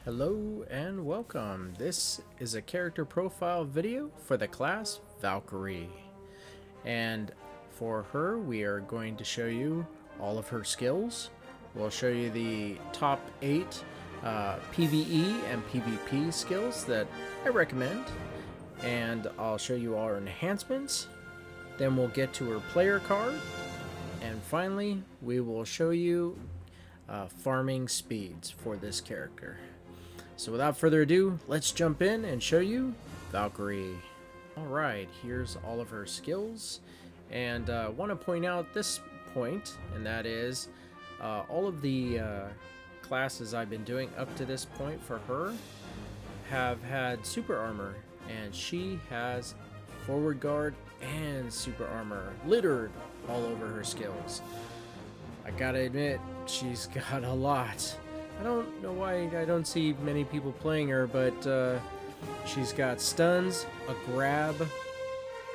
Hello and welcome. This is a character profile video for the class Valkyrie. And for her, we are going to show you all of her skills. We'll show you the top 8 PVE and PVP skills that I recommend. And I'll show you all her enhancements. Then we'll get to her player card. And finally, we will show you farming speeds for this character. So without further ado, let's jump in and show you Valkyrie. Alright, here's all of her skills. And I want to point out this point, and that is all of the classes I've been doing up to this point for her have had super armor. And she has forward guard and super armor littered all over her skills. I gotta admit, she's got a lot. I don't know why I don't see many people playing her, but she's got stuns, a grab,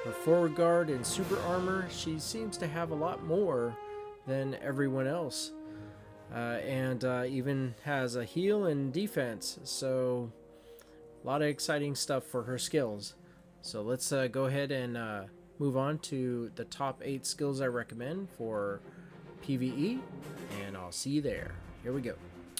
her forward guard, and super armor. She seems to have a lot more than everyone else. And even has a heal and defense. So a lot of exciting stuff for her skills. So let's go ahead and move on to the top 8 skills I recommend for PvE. And I'll see you there. Here we go.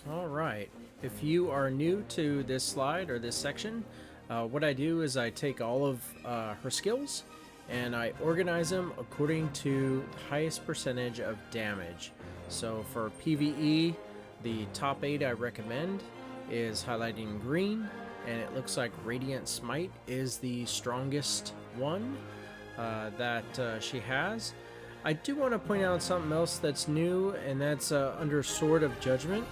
Alright, if you are new to this slide or this section, what I do is I take all of her skills and I organize them according to the highest percentage of damage. So for PvE, the top 8 I recommend is highlighted in green, and it looks like Radiant Smite is the strongest one that she has. I do want to point out something else that's new, and that's under Sword of Judgment.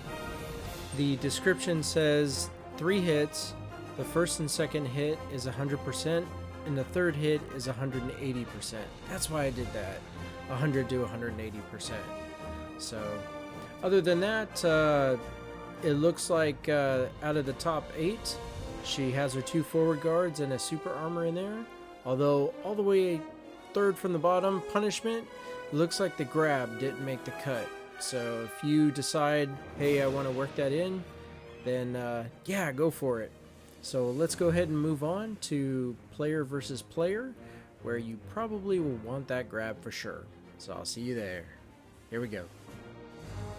The description says 3 hits, the first and second hit is 100%, and the third hit is 180%. That's why I did that, 100 to 180%. So, other than that, it looks like out of the top 8, she has her 2 forward guards and a super armor in there. Although, all the way third from the bottom, Punishment, it looks like the grab didn't make the cut. So if you decide, hey, I want to work that in, then yeah, go for it. So let's go ahead and move on to player versus player, where you probably will want that grab for sure. So I'll see you there. Here we go.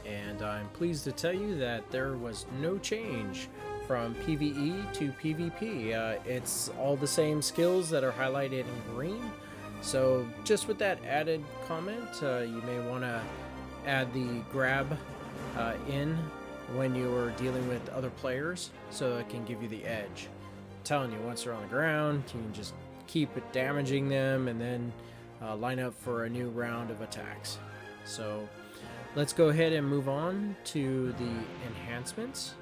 And I'm pleased to tell you that there was no change from PvE to PvP. It's all the same skills that are highlighted in green. So just with that added comment, you may want to add the grab in when you're dealing with other players, so it can give you the edge. I'm telling you, once they're on the ground, you can just keep it damaging them and then line up for a new round of attacks. So let's go ahead and move on to the enhancements,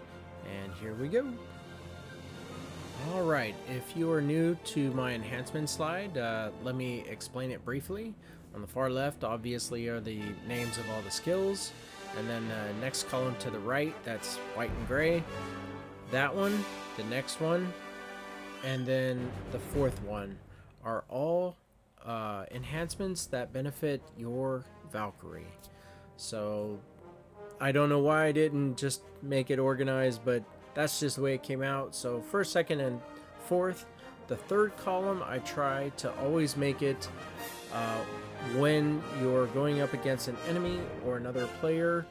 and here we go. Alright, if you are new to my enhancement slide, let me explain it briefly. On the far left, obviously, are the names of all the skills. And then the next column to the right, that's white and gray. That one, the next one, and then the fourth one are all enhancements that benefit your Valkyrie. So, I don't know why I didn't just make it organized, but that's just the way it came out. So, first, second, and fourth. The third column, I try to always make it when you're going up against an enemy or another player,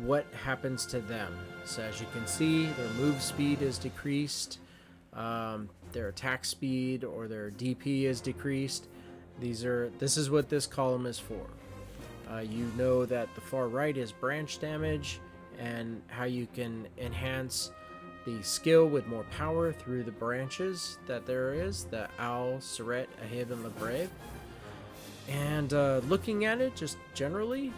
what happens to them. So as you can see, their move speed is decreased, their attack speed or their DP is decreased. This is what this column is for. You know that the far right is branch damage and how you can enhance the skill with more power through the branches that there is, the Owl, Surret, Ahib, and Lebrave. And looking at it just generally,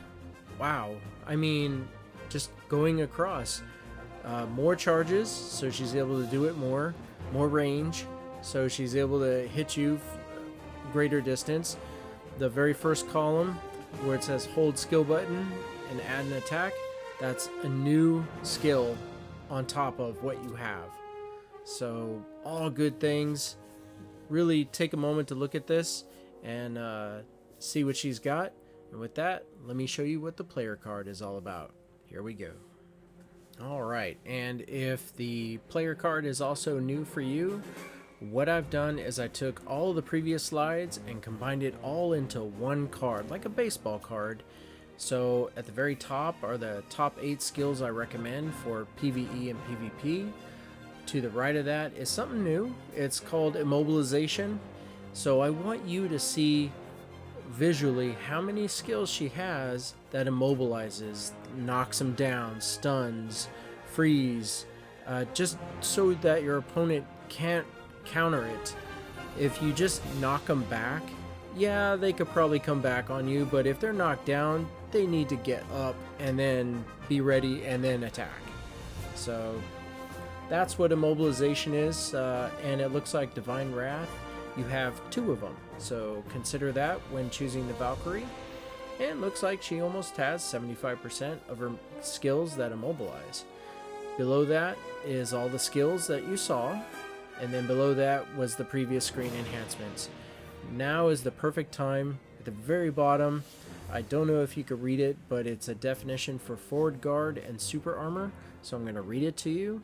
wow. I mean, just going across. More charges, so she's able to do it more. More range, so she's able to hit you greater distance. The very first column, where it says hold skill button and add an attack, that's a new skill on top of what you have. So, all good things. Really take a moment to look at this and see what she's got. And with that, let me show you what the player card is all about. Here we go. Alright, and if the player card is also new for you, what I've done is I took all of the previous slides and combined it all into one card, like a baseball card. So at the very top are the top 8 skills I recommend for PvE and PvP. To the right of that is something new. It's called Immobilization. So I want you to see visually how many skills she has that immobilizes, knocks them down, stuns, freeze, just so that your opponent can't counter it. If you just knock them back, yeah, they could probably come back on you, but if they're knocked down, they need to get up and then be ready and then attack. So that's what immobilization is, and it looks like Divine Wrath. You have 2 of them, so consider that when choosing the Valkyrie. And it looks like she almost has 75% of her skills that immobilize. Below that is all the skills that you saw, and then below that was the previous screen enhancements. Now is the perfect time. At the very bottom, I don't know if you could read it, but it's a definition for forward guard and super armor, so I'm going to read it to you.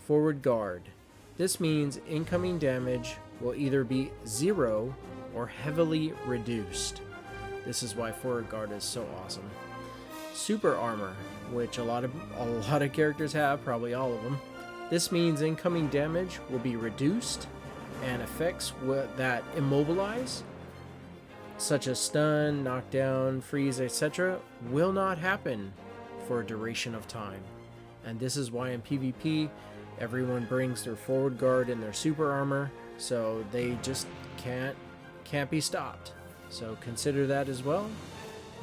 Forward guard. This means incoming damage will either be 0 or heavily reduced. This is why forward guard is so awesome. Super armor, which a lot of characters have, probably all of them. This means incoming damage will be reduced, and effects that immobilize, such as stun, knockdown, freeze, etc., will not happen for a duration of time. And this is why in PvP, everyone brings their forward guard and their super armor, so they just can't be stopped. So consider that as well.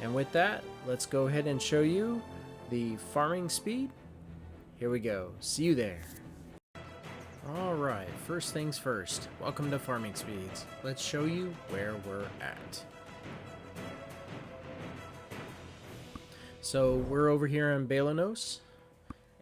And with that, let's go ahead and show you the farming speed. Here we go. See you there. Alright, first things first. Welcome to Farming Speeds. Let's show you where we're at. So we're over here in Balanos,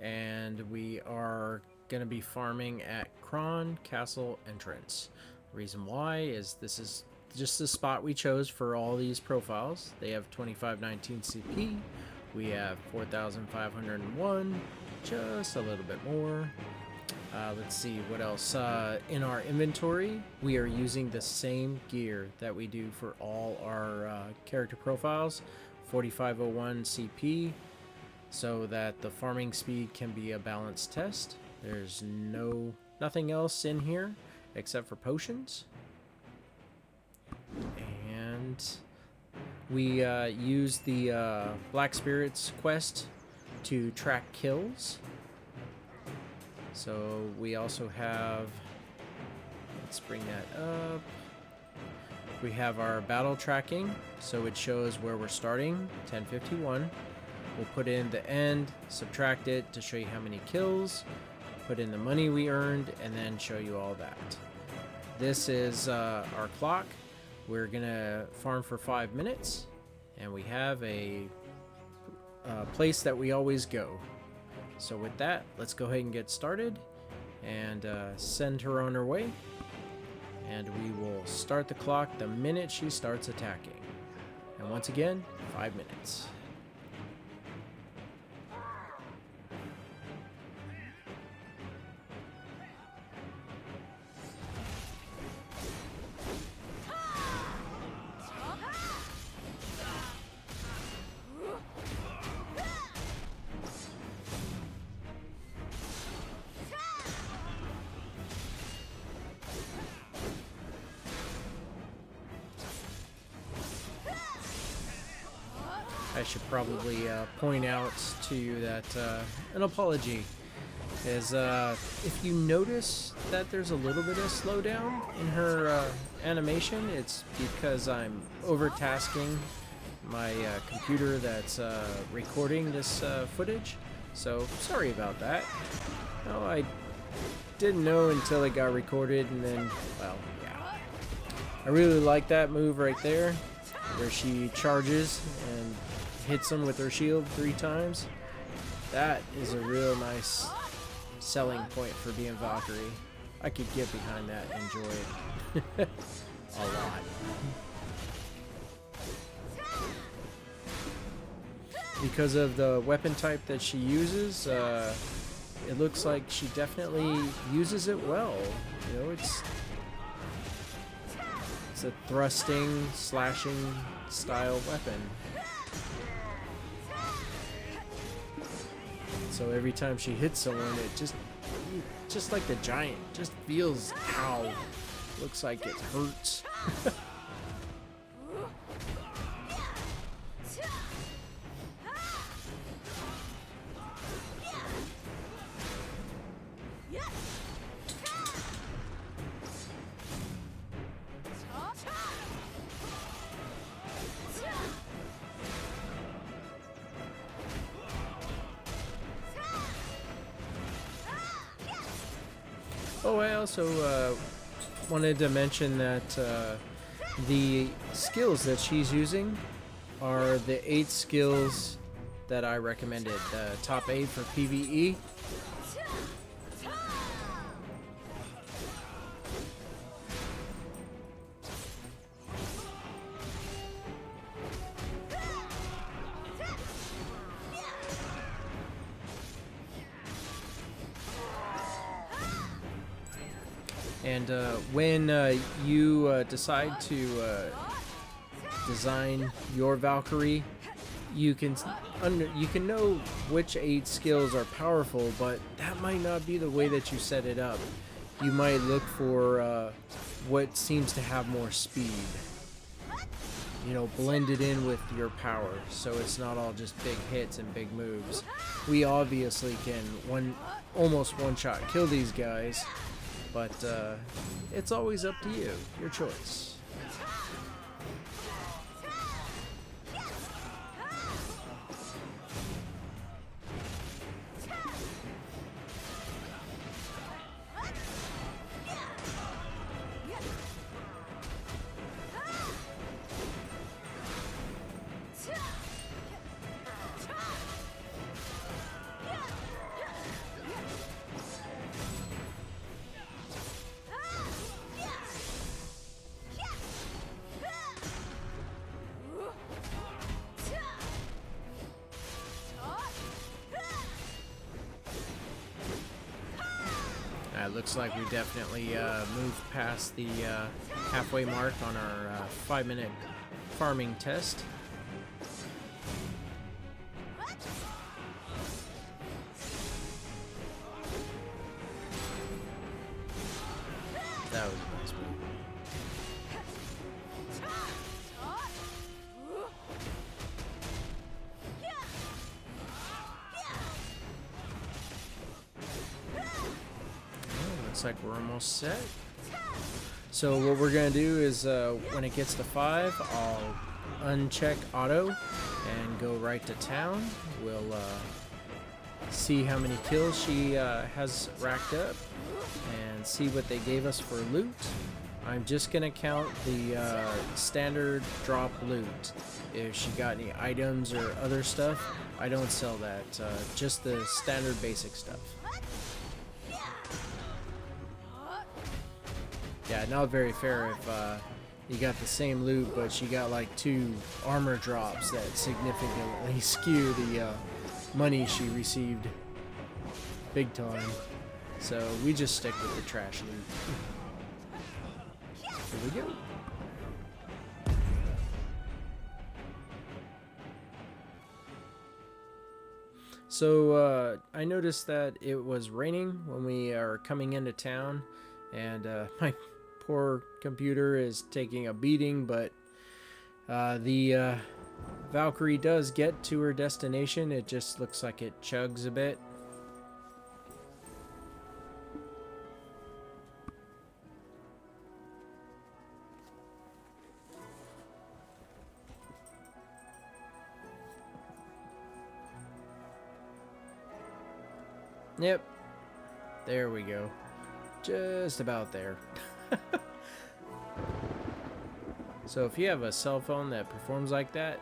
and we are going to be farming at Kron Castle Entrance. The reason why is this is just the spot we chose for all these profiles. They have 2519 CP. We have 4501, just a little bit more. Let's see what else. In our inventory, we are using the same gear that we do for all our character profiles, 4501 CP, so that the farming speed can be a balanced test. There's nothing else in here except for potions. And we use the Black Spirits quest to track kills. So we also have, let's bring that up. We have our battle tracking, so it shows where we're starting, 1051. We'll put in the end, subtract it to show you how many kills, put in the money we earned, and then show you all that. This is our clock. We're gonna farm for 5 minutes, and we have a place that we always go. So with that, let's go ahead and get started and send her on her way. And we will start the clock the minute she starts attacking. And once again, 5 minutes. I should probably point out to you that an apology is if you notice that there's a little bit of slowdown in her animation, it's because I'm overtasking my computer that's recording this footage. So sorry about that. No, I didn't know until it got recorded, and then, well, yeah. I really like that move right there, where she charges and hits him with her shield 3 times. That is a real nice selling point for being Valkyrie. I could get behind that and enjoy it a lot. because of the weapon type that she uses, it looks like she definitely uses it well. You know, it's a thrusting, slashing style weapon. So every time she hits someone, it just like the giant, just feels how looks like it hurts. Oh, I also wanted to mention that the skills that she's using are the 8 skills that I recommended. The top 8 for PVE. And when you decide to design your Valkyrie, you can know which 8 skills are powerful, but that might not be the way that you set it up. You might look for what seems to have more speed. You know, blended in with your power, so it's not all just big hits and big moves. We obviously can almost one-shot kill these guys, but it's always up to you, your choice. It looks like we definitely moved past the halfway mark on our 5-minute farming test. That was a nice move. Looks like we're almost set. So what we're gonna do is when it gets to 5, I'll uncheck auto and go right to town. We'll see how many kills she has racked up and see what they gave us for loot. I'm just gonna count the standard drop loot. If she got any items or other stuff, I don't sell that. Just the standard basic stuff. Yeah, not very fair if you got the same loot, but she got like 2 armor drops that significantly skew the money she received big time. So we just stick with the trash loot. Here we go. So I noticed that it was raining when we are coming into town, and my poor computer is taking a beating, but the Valkyrie does get to her destination. It just looks like it chugs a bit. Yep, there we go. Just about there. So if you have a cell phone that performs like that,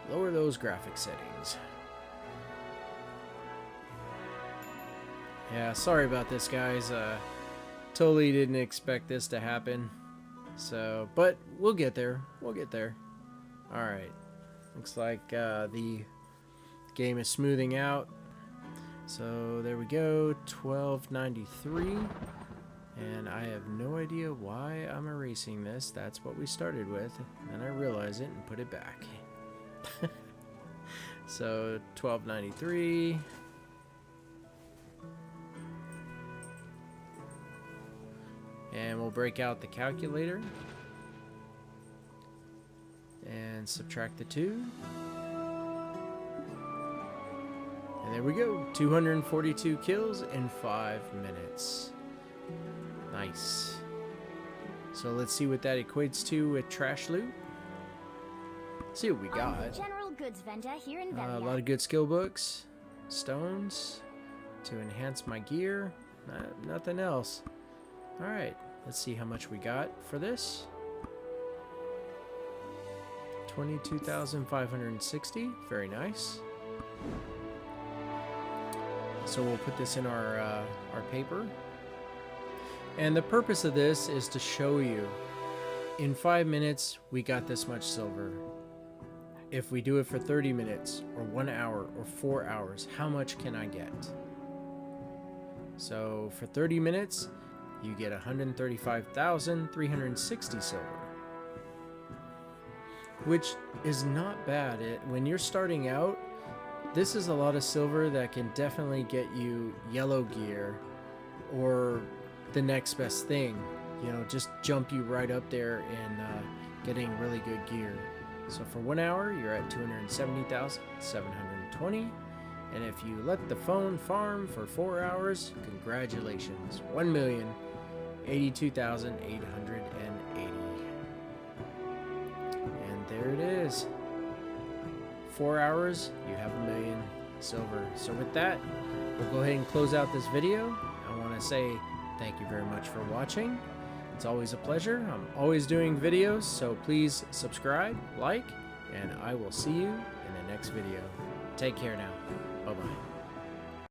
lower those graphic settings. Yeah, sorry about this, guys. Totally didn't expect this to happen. So, but we'll get there. We'll get there. All right. Looks like the game is smoothing out. So there we go, 1293. And I have no idea why I'm erasing this. That's what we started with. And then I realized it and put it back. So 1293. And we'll break out the calculator and subtract the 2. And there we go, 242 kills in 5 minutes. Nice. So let's see what that equates to with trash loot. See what we got. General goods vendor here in A lot of good skill books, stones to enhance my gear. Nothing else. All right, let's see how much we got for this. 22,560. Very nice. So we'll put this in our paper. And the purpose of this is to show you, in 5 minutes, we got this much silver. If we do it for 30 minutes, or 1 hour, or 4 hours, how much can I get? So for 30 minutes, you get 135,360 silver. Which is not bad. When you're starting out, this is a lot of silver that can definitely get you yellow gear, or the next best thing, you know, just jump you right up there in getting really good gear. So for 1 hour, you're at 270,720, and if you let the phone farm for 4 hours, congratulations, 1,082,880. And there it is. 4 hours, you have 1 million silver. So with that, we'll go ahead and close out this video. I want to say thank you very much for watching. It's always a pleasure. I'm always doing videos, so please subscribe, like, and I will see you in the next video. Take care now. Bye-bye.